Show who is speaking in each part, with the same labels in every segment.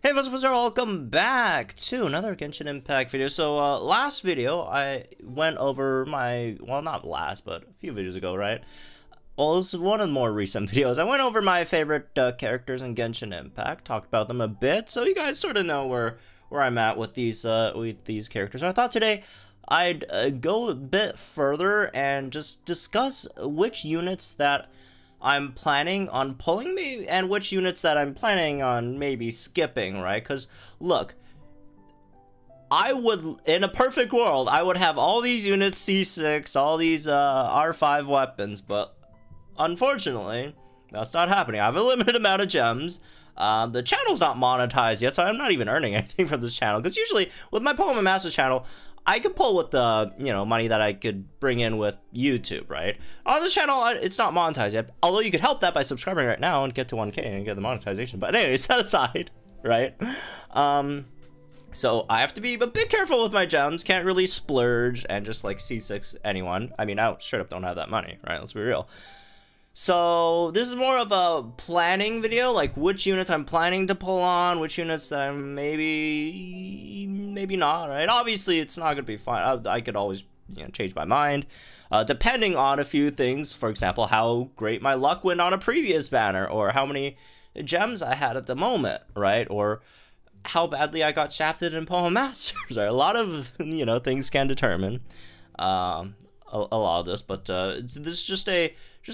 Speaker 1: Hey what's up, welcome back to another Genshin Impact video. So last video I went over my, well, not last but a few videos ago, right? Well, this is one of the more recent videos. I went over my favorite characters in Genshin Impact, talked about them a bit, so you guys sort of know where I'm at with these characters. So I thought today I'd go a bit further and just discuss which units that I'm planning on pulling me and which units that I'm planning on maybe skipping, right? Because look, I would, in a perfect world, I would have all these units C6, all these R5 weapons, but unfortunately, that's not happening. I have a limited amount of gems. The channel's not monetized yet, so I'm not even earning anything from this channel. Because usually, with my Pokemon Master channel, I could pull with the, money that I could bring in with YouTube, right? On this channel, it's not monetized yet. Although you could help that by subscribing right now and get to 1K and get the monetization. But anyways, that aside, right? So I have to be a bit careful with my gems. Can't really splurge and just like C6 anyone. I mean, I straight up don't have that money, right? Let's be real. So this is more of a planning video, like which units I'm planning to pull on, which units that I'm maybe not, right? Obviously, it's not gonna be fine. I could always, change my mind, depending on a few things. For example, how great my luck went on a previous banner, or how many gems I had at the moment, right? Or how badly I got shafted in Pokemon Masters. Right? A lot of things can determine a lot of this, but this is just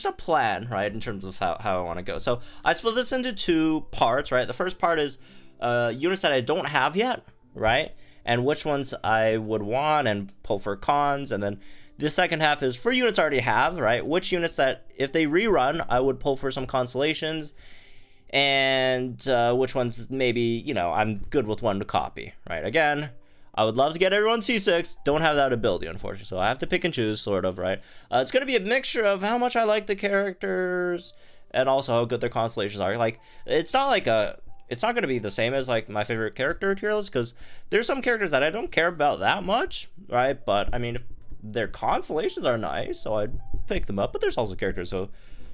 Speaker 1: a plan, right, in terms of how I want to go. So I split this into two parts, right? The first part is units that I don't have yet, right, and which ones I would want and pull for cons. And then the second half is for units I already have, right, which units that if they rerun I would pull for some constellations, and which ones maybe I'm good with one to copy, right? Again, I would love to get everyone C6, don't have that ability, unfortunately, so I have to pick and choose, sort of, right? It's going to be a mixture of how much I like the characters and also how good their constellations are. Like, it's not going to be the same as, like, my favorite character tier list, because there's some characters that I don't care about that much, right? But, I mean, their constellations are nice, so I'd pick them up, but there's also characters who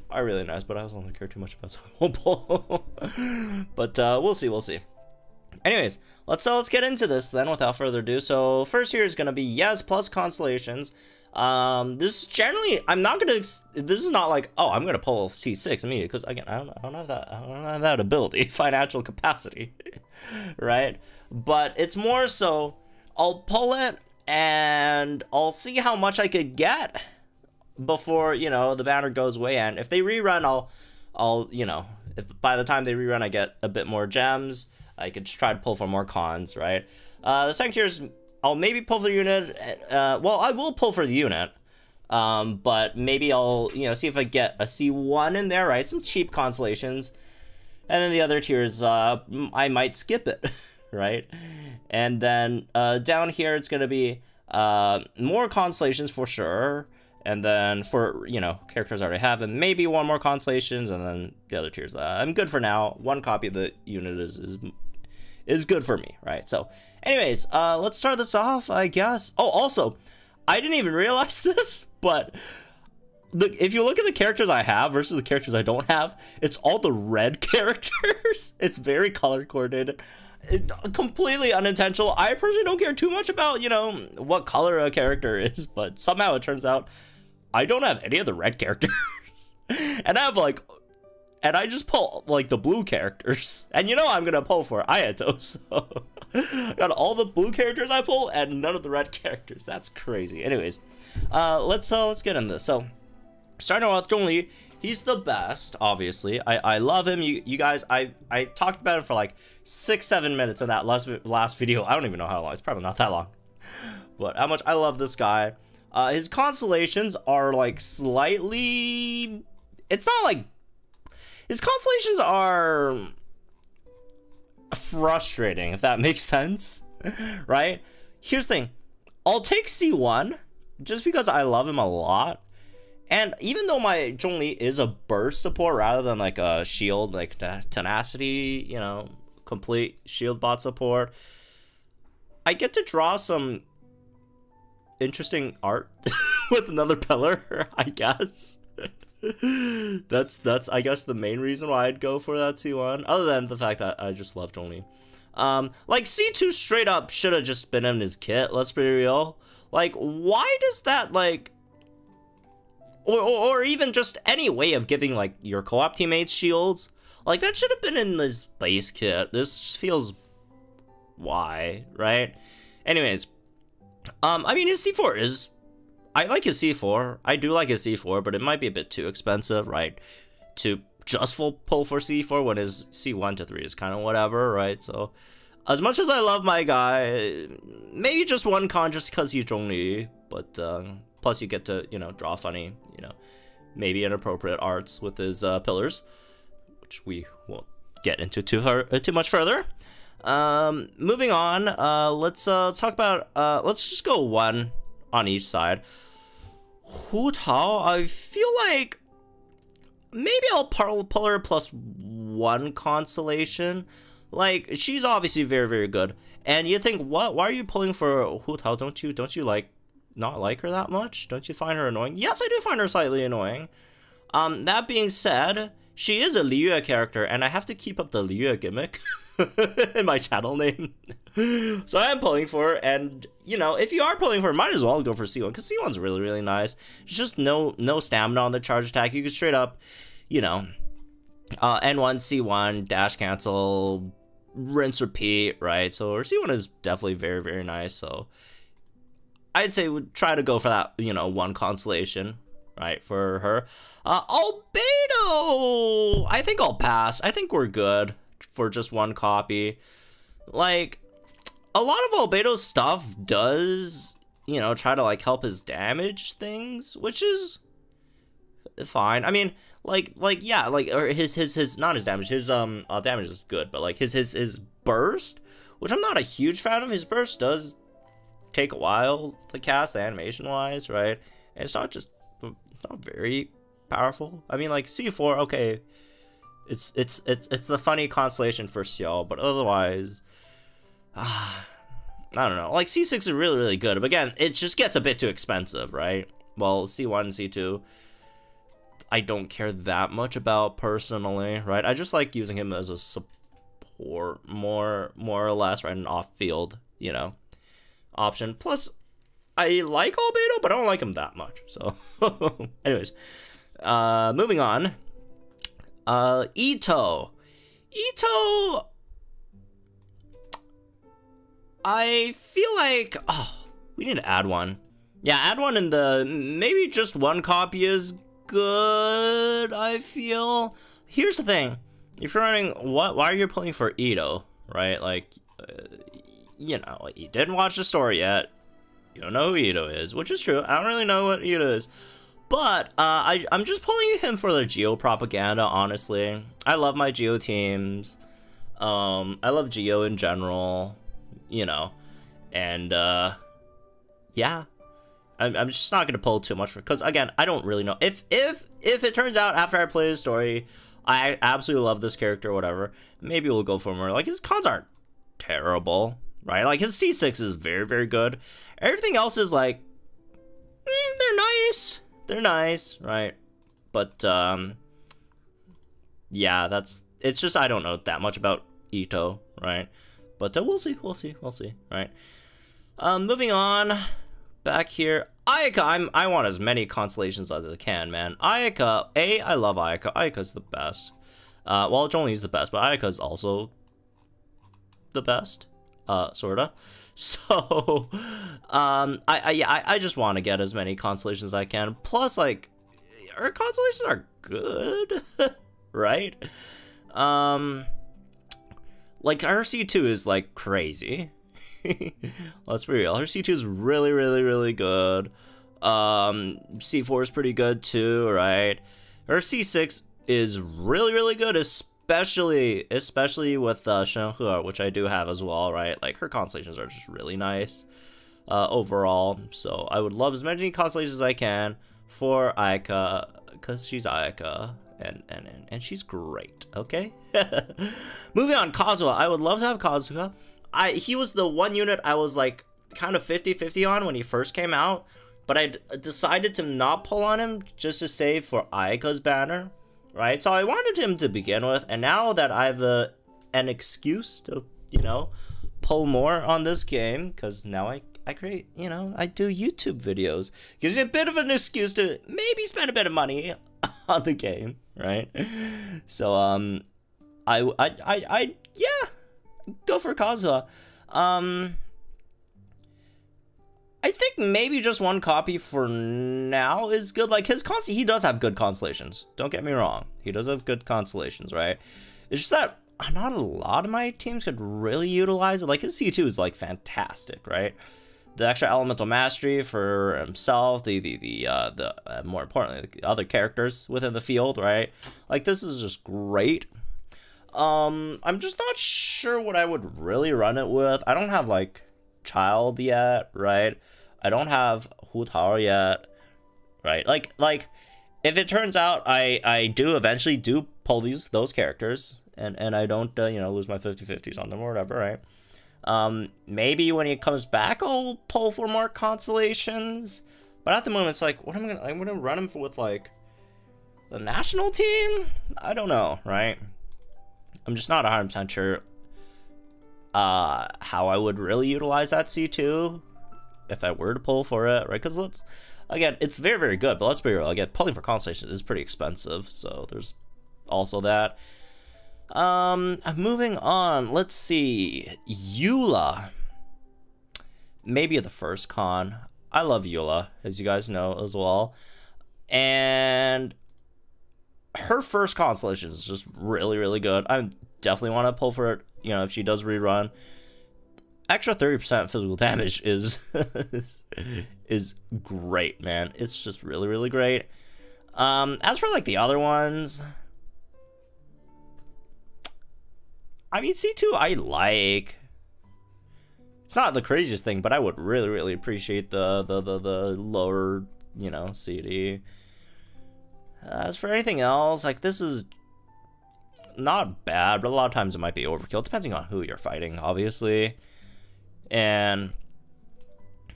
Speaker 1: are really nice, but I also don't care too much about, so I won't pull. But, we'll see. Anyways, let's get into this then without further ado. So first here is gonna be Yes plus constellations. This generally this is not like, oh, I'm gonna pull C6 immediately, because again I don't have that ability, financial capacity, right? But it's more so I'll pull it and I'll see how much I could get before the banner goes away, and if they rerun, I'll if by the time they rerun I get a bit more gems, I could try to pull for more cons, right? The second tier is I'll maybe pull for the unit. Well, I will pull for the unit, but maybe I'll see if I get a C1 in there, right? Some cheap constellations, and then the other tiers I might skip it, right? And then down here it's gonna be more constellations for sure. And then for, characters I already have, and maybe one more constellations, and then the other tiers. I'm good for now. One copy of the unit is good for me, right? So, anyways, let's start this off, I guess. Oh, also, I didn't even realize this, but if you look at the characters I have versus the characters I don't have, it's all the red characters. It's very color coordinated. Completely unintentional. I personally don't care too much about, what color a character is, but somehow it turns out I don't have any of the red characters. And I just pull like the blue characters. And I'm gonna pull for Ayato, so I got all the blue characters I pull and none of the red characters. That's crazy. Anyways, let's get into this. So starting off with Zhongli, he's the best, obviously. I love him. You guys, I talked about him for like 6-7 minutes in that last video. I don't even know how long. It's probably not that long. But how much I love this guy. His constellations are like slightly... It's not like... His constellations are frustrating, if that makes sense. Right? Here's the thing. I'll take C1 just because I love him a lot. And even though my Zhongli is a burst support rather than like a shield, like tenacity, complete shield bot support, I get to draw some interesting art with another pillar, I guess. That's I guess the main reason why I'd go for that C1, other than the fact that I just love Zhongli. Like C2 straight up should have just been in his kit, let's be real. Like, why does that, like, or even just any way of giving like your co-op teammates shields, like that should have been in this base kit. This just feels, why, right? Anyways, I mean, his C4 is, I like his C4. I do like his C4, but it might be a bit too expensive, right? To just pull for C4 when his C1 to 3 is kind of whatever, right? So, as much as I love my guy, maybe just one con just because he's Zhongli, but plus you get to, you know, draw funny, you know, maybe inappropriate arts with his pillars, which we won't get into too much further. Moving on, let's talk about, let's just go one on each side. Hu Tao, I feel like maybe I'll pull her plus one consolation. Like, she's obviously very, very good. And you think, what? Why are you pulling for Hu Tao? Don't you like, not like her that much? Don't you find her annoying? Yes, I do find her slightly annoying. That being said, she is a Liyue character, and I have to keep up the Liyue gimmick in my channel name. So I am pulling for her, and, you know, if you are pulling for her, might as well go for C1, because C1's really, really nice. It's just no stamina on the charge attack. You can straight up, you know, N1, C1, dash cancel, rinse, repeat, right? So her C1 is definitely very, very nice, so I'd say we'd try to go for that, you know, one consolation, right, for her. Albedo! I think I'll pass. I think we're good for just one copy. Like, a lot of Albedo's stuff does, you know, try to, like, help his damage things, which is fine. I mean, like, yeah, like, or his, not his damage, his, damage is good, but, like, his burst, which I'm not a huge fan of. His burst does take a while to cast animation-wise, right? And it's not very powerful. I mean, like, C4, okay, it's the funny constellation for Xiao, but otherwise, I don't know. Like, C6 is really, really good, but again, it just gets a bit too expensive, right? Well, C1 and C2, I don't care that much about personally, right? I just like using him as a support more or less, right? An off-field, you know, option. Plus, I like Albedo, but I don't like him that much. So, anyways, moving on. Itto. Itto, I feel like, oh, we need to add one. Yeah, add one in the, maybe just one copy is good, I feel. Here's the thing. If you're running, why are you pulling for Itto, right? Like, you know, you didn't watch the story yet. You don't know who Itto is, which is true. I don't really know what Itto is. But, I'm just pulling him for the Geo propaganda, honestly. I love my Geo teams. I love Geo in general, you know. And, yeah. I'm just not gonna pull too much for, because again, I don't really know. If it turns out after I play the story, I absolutely love this character or whatever, maybe we'll go for more. Like, his cons aren't terrible, right? Like, his C6 is very, very good. Everything else is like, they're nice. They're nice, right? But, yeah, it's just, I don't know that much about Itto, right? But we'll see, right? Moving on, back here, Ayaka, I want as many constellations as I can, man. Ayaka, I love Ayaka. Ayaka's the best. Well, Zhongli's the best, but Ayaka's also the best, sorta. So, I just want to get as many constellations as I can. Plus, like, her constellations are good, right? Like, her C2 is, like, crazy. Let's be real. Her C2 is really, really, really good. C4 is pretty good, too, right? Her C6 is really, really good, especially with Shenhe, which I do have as well, right? Like, her constellations are just really nice overall. So I would love as many constellations as I can for Ayaka, because she's Ayaka, and she's great, okay? Moving on, Kazuha. I would love to have Kazuha. He was the one unit I was, like, kind of 50-50 on when he first came out, but I decided to not pull on him just to save for Ayaka's banner, right? So I wanted him to begin with, and now that I have an excuse to, you know, pull more on this game, because now I create, you know, I do YouTube videos. Gives you a bit of an excuse to maybe spend a bit of money on the game, right? So, yeah, go for Kazuha. I think maybe just one copy for now is good. Like, he does have good constellations. Don't get me wrong. He does have good constellations, right? It's just that not a lot of my teams could really utilize it. Like, his C2 is, like, fantastic, right? The extra elemental mastery for himself, more importantly, the other characters within the field, right? Like, this is just great. I'm just not sure what I would really run it with. I don't have, like, Child yet, right? I don't have Hu Tao yet, right? Like, if it turns out I do eventually pull those characters, and I don't, you know, lose my 50-50s on them or whatever, right? Maybe when he comes back, I'll pull for more constellations. But at the moment, it's like, I'm gonna run him with, like, the national team? I don't know, right? I'm just not 100% sure how I would really utilize that C2 if I were to pull for it, right? Because again, it's very, very good, but let's be real, again, pulling for constellations is pretty expensive, so there's also that. Moving on, let's see, Eula. Maybe the first con. I love Eula, as you guys know as well. And her first constellation is just really, really good. I definitely want to pull for it, you know, if she does rerun. Extra 30% physical damage is is great, man. It's just really, really great. As for like the other ones, I mean, C2 I like. It's not the craziest thing, but I would really, really appreciate the lower, you know, CD. As for anything else, like, this is not bad, but a lot of times it might be overkill, depending on who you're fighting, obviously. And,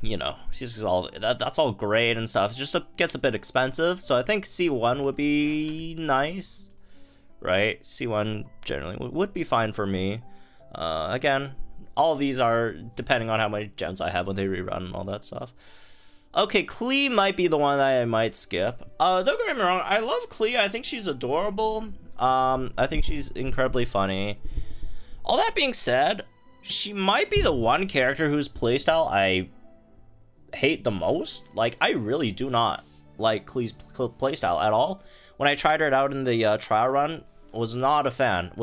Speaker 1: you know, that's all great and stuff. It just gets a bit expensive, so I think C1 would be nice, right? C1 generally would be fine for me. Again, all of these are depending on how many gems I have when they rerun and all that stuff. Okay, Klee might be the one that I might skip. Don't get me wrong, I love Klee. I think she's adorable. I think she's incredibly funny. All that being said, she might be the one character whose playstyle I hate the most. Like, I really do not like Klee's playstyle at all. When I tried her out in the trial run, was not a fan.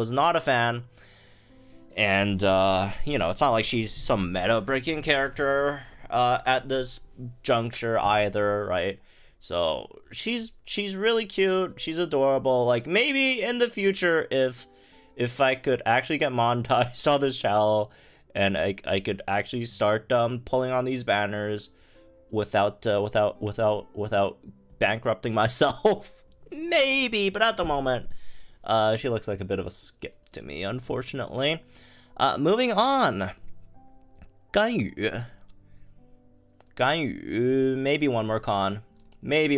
Speaker 1: And, you know, it's not like she's some meta-breaking character at this juncture either, right? So she's really cute. She's adorable. Like, maybe in the future, if I could actually get monetized on this channel and I could actually start pulling on these banners without bankrupting myself, maybe. But at the moment, she looks like a bit of a skip to me, unfortunately. Moving on, Ganyu, maybe one more con. I've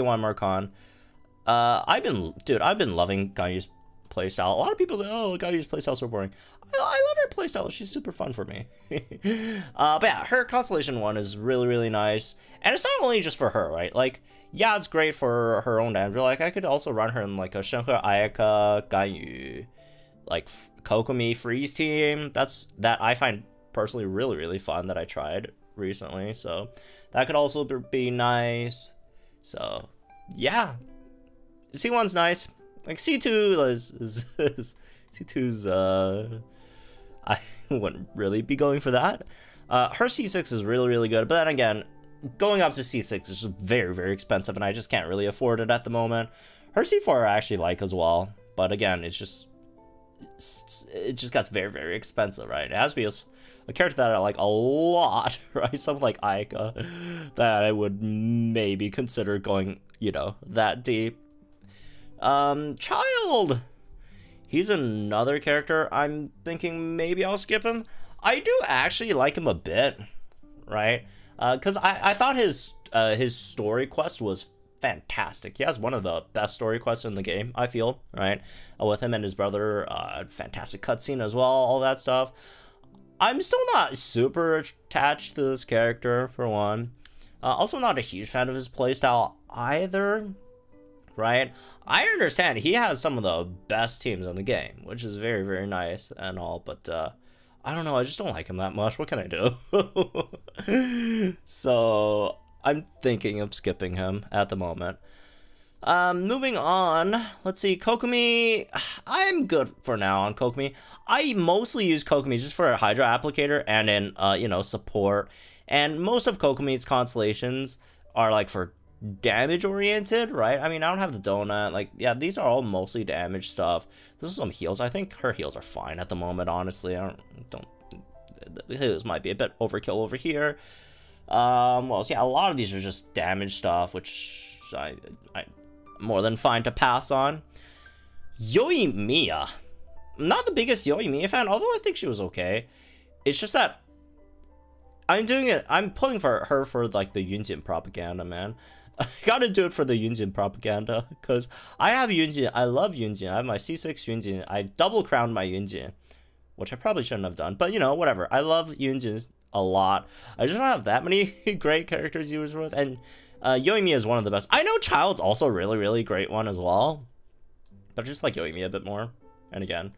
Speaker 1: been loving Ganyu's playstyle. A lot of people say, oh, Ganyu's playstyle is so boring. I love her playstyle. She's super fun for me. But yeah, her Constellation 1 is really, really nice. And it's not only just for her, right? Like, yeah, it's great for her own end, but like, I could also run her in like a Shenhe, Ayaka, Ganyu, like Kokomi Freeze team. That I find personally really, really fun that I tried recently. So that could also be nice. So yeah, C1's nice. Like, C2 is C2's I wouldn't really be going for that. Her C6 is really, really good, but then again, going up to C6 is just very, very expensive, and I just can't really afford it at the moment. Her C4 I actually like as well, but again, it just gets very, very expensive, right? It has to be a character that I like a lot, right? Something like Ayaka that I would maybe consider going, you know, that deep. Child! He's another character I'm thinking maybe I'll skip him. I do actually like him a bit, right? Because I thought his his story quest was fantastic. He has one of the best story quests in the game, I feel, right? With him and his brother, fantastic cutscene as well, all that stuff. I'm still not super attached to this character, for one. Also not a huge fan of his playstyle either, right? I understand he has some of the best teams in the game, which is very, very nice and all, but I don't know, I just don't like him that much. What can I do? So I'm thinking of skipping him at the moment. Moving on, let's see, Kokomi, I'm good for now on Kokomi. I mostly use Kokomi just for a Hydra applicator and in, you know, support. And most of Kokomi's constellations are, like, for damage-oriented, right? I mean, I don't have the donut. Like, yeah, these are all mostly damage stuff. This is some heals. I think her heals are fine at the moment, honestly. I don't the heals might be a bit overkill over here. Well, yeah, a lot of these are just damage stuff, which I more than fine to pass on. Yoimiya. I'm not the biggest Yoimiya fan, although I think she was okay. It's just that I'm pulling for her for, like, the Yunjin propaganda, man. I gotta do it for the Yunjin propaganda, because I have Yunjin. I love Yunjin. I have my C6 Yunjin. I double crowned my Yunjin, which I probably shouldn't have done, but, you know, whatever. I love Yunjin a lot. I just don't have that many great characters to use with, and Yoimiya is one of the best. I know Child's also a really, really great one as well, but I just like Yoimiya a bit more. And again,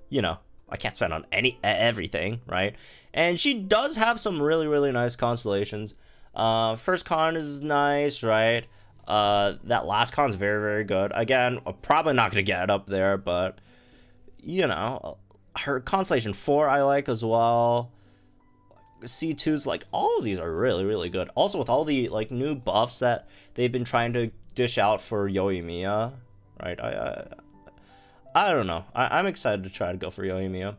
Speaker 1: you know, I can't spend on everything, right? And she does have some really, really nice constellations. First con is nice, right? That last con is very, very good. Again, I'm probably not going to get it up there, but, you know, her constellation 4 I like as well. C2's, like, all of these are really, really good. Also, with all the, like, new buffs that they've been trying to dish out for Yoimiya, right? I don't know. I'm excited to try to go for Yoimiya.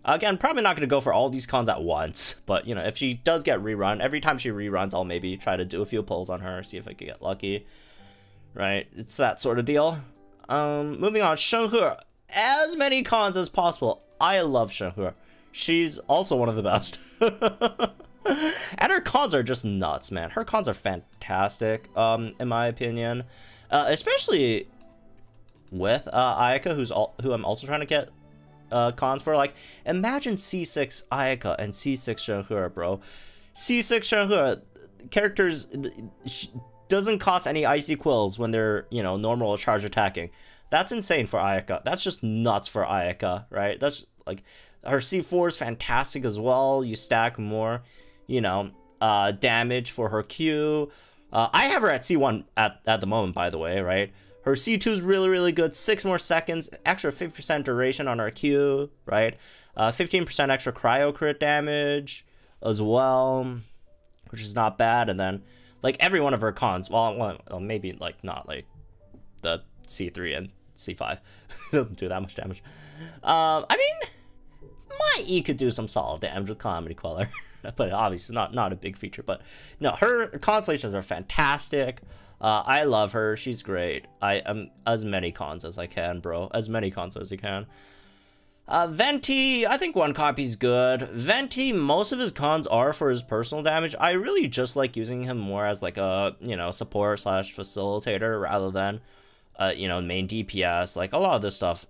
Speaker 1: Again, probably not going to go for all these cons at once, but, you know, if she does get rerun, every time she reruns, I'll maybe try to do a few pulls on her, see if I can get lucky, right? It's that sort of deal. Moving on, Shenhe. As many cons as possible. I love Shenhe. She's also one of the best. And her cons are just nuts, man. Her cons are fantastic, in my opinion. Especially with Ayaka, who I'm also trying to get cons for. Like, imagine C6 Ayaka and C6 Shenhe, bro. C6 Shenhe, characters, doesn't cost any icy quills when they're, you know, normal or charge attacking. That's insane for Ayaka. That's just nuts for Ayaka, right? That's, like, her C4 is fantastic as well. You stack more, you know, damage for her Q. I have her at C1 at the moment, by the way, right? Her C2 is really, really good. 6 more seconds, extra 50% duration on her Q, right? 15% extra cryo crit damage as well, which is not bad. And then, like, every one of her cons, well maybe, like, not, like, the C3 and C5. Doesn't do that much damage. I mean, my E could do some solid damage with Calamity Queller, but obviously not a big feature. But no, her constellations are fantastic. I love her. She's great. I am as many cons as I can, bro. As many cons as I can. Venti, I think one copy's good. Venti, most of his cons are for his personal damage. I really just like using him more as, like, a, you know, support / facilitator rather than, you know, main DPS. Like, a lot of this stuff,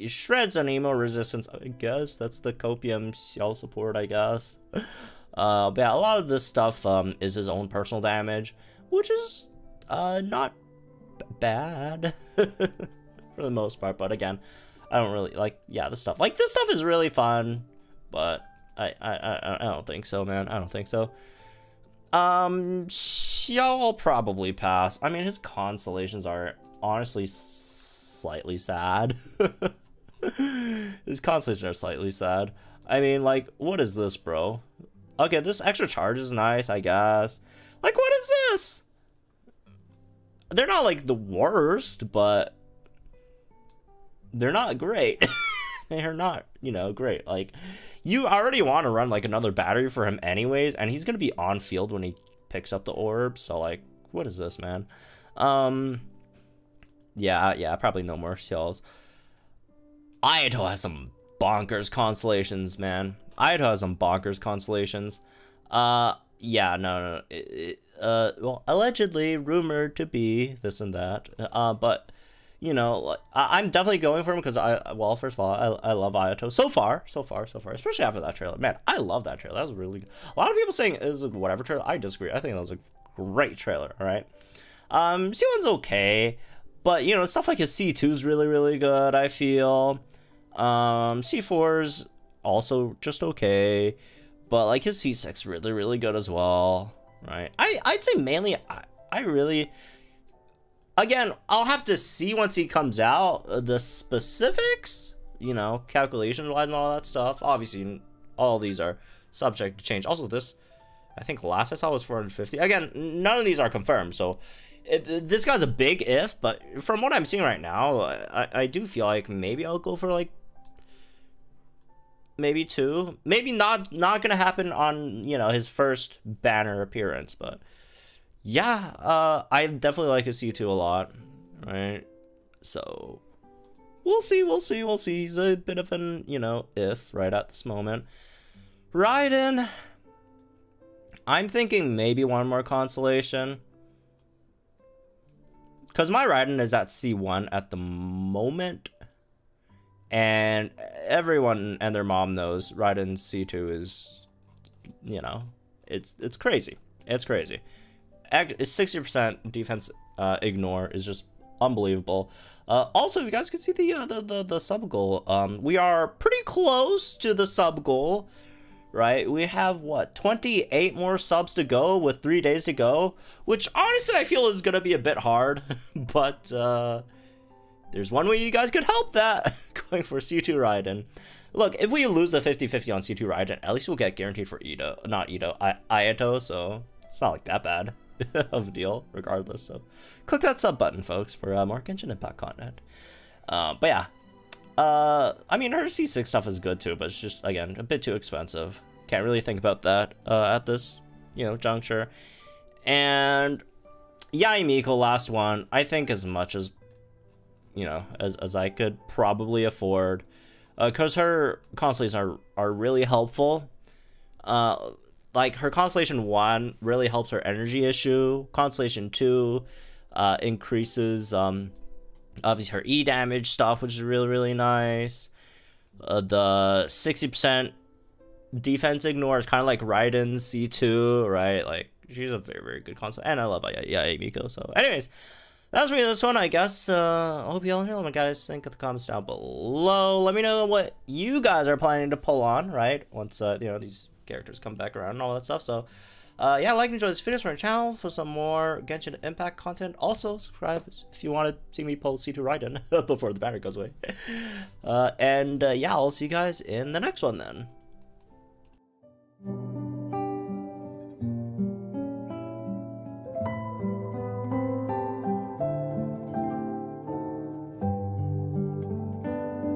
Speaker 1: shreds and emo resistance, I guess. That's the Copium Shell support, I guess. But yeah, a lot of this stuff is his own personal damage, which is not bad for the most part. But again, I don't really like, yeah, this stuff. Like, this stuff is really fun, but I don't think so, man. I don't think so. Xiao I'll probably pass. I mean, his constellations are honestly slightly sad. His constellations are slightly sad. I mean, like, what is this, bro? Okay, this extra charge is nice, I guess. Like, what is this? They're not, like, the worst, but they're not great. They're not, you know, great. Like, you already want to run, like, another battery for him anyways, and he's gonna be on field when he picks up the orb, so, like, what is this, man? Yeah, probably no more shells. Ayato has some bonkers constellations, man. Ayato has some bonkers constellations. yeah, no, well, allegedly rumored to be this and that. But you know, like, I'm definitely going for him because well, first of all, I love Ayato so far, especially after that trailer. Man, I love that trailer. That was really good. A lot of people saying it was a whatever trailer. I disagree. I think that was a great trailer. All right. C1's okay, but you know, stuff like his C2 is really good. I feel. C4's also just okay, but like his C6 really good as well. Right. I'd say mainly I really. Again, I'll have to see once he comes out the specifics, you know, calculation-wise and all that stuff. Obviously, all these are subject to change. Also, this, I think last I saw was 450. Again, none of these are confirmed, so this guy's a big if, but from what I'm seeing right now, I do feel like maybe I'll go for, like, maybe 2. Maybe not gonna happen on, you know, his first banner appearance, but... yeah, I definitely like his C2 a lot, right? So, we'll see. He's a bit of an, you know, if right at this moment. Raiden, I'm thinking maybe one more constellation. Because my Raiden is at C1 at the moment. And everyone and their mom knows Raiden's C2 is, you know, it's crazy. It's crazy. 60% defense ignore is just unbelievable. Also, you guys can see the sub goal. We are pretty close to the sub goal, right? We have what, 28 more subs to go with 3 days to go, which honestly I feel is gonna be a bit hard, but there's one way you guys could help that. Going for C2 Raiden. Look, if we lose the 50-50 on C2 Raiden, at least we'll get guaranteed for Ayato, so it's not like that bad of a deal, regardless. So click that sub button, folks, for more Genshin Impact content. But yeah, I mean, her C6 stuff is good too, but it's just, again, a bit too expensive. Can't really think about that at this, you know, juncture. And Yae Miko, last one, I think as much as, you know, as I could probably afford, because her constellations are really helpful. Like, her Constellation 1 really helps her energy issue. Constellation 2 increases, obviously, her E damage stuff, which is really nice. The 60% defense ignore is kind of like Raiden's C2, right? Like, she's a very good console. And I love Yae Miko. So, anyways, that's me this one, I guess. I hope you all enjoy. Let me guys think in the comments down below. Let me know what you guys are planning to pull on, right? Once, you know, these characters come back around and all that stuff. So yeah, like and enjoy this video, for my channel for some more Genshin Impact content. Also subscribe if you want to see me pull C2 Raiden before the banner goes away. And yeah, I'll see you guys in the next one then.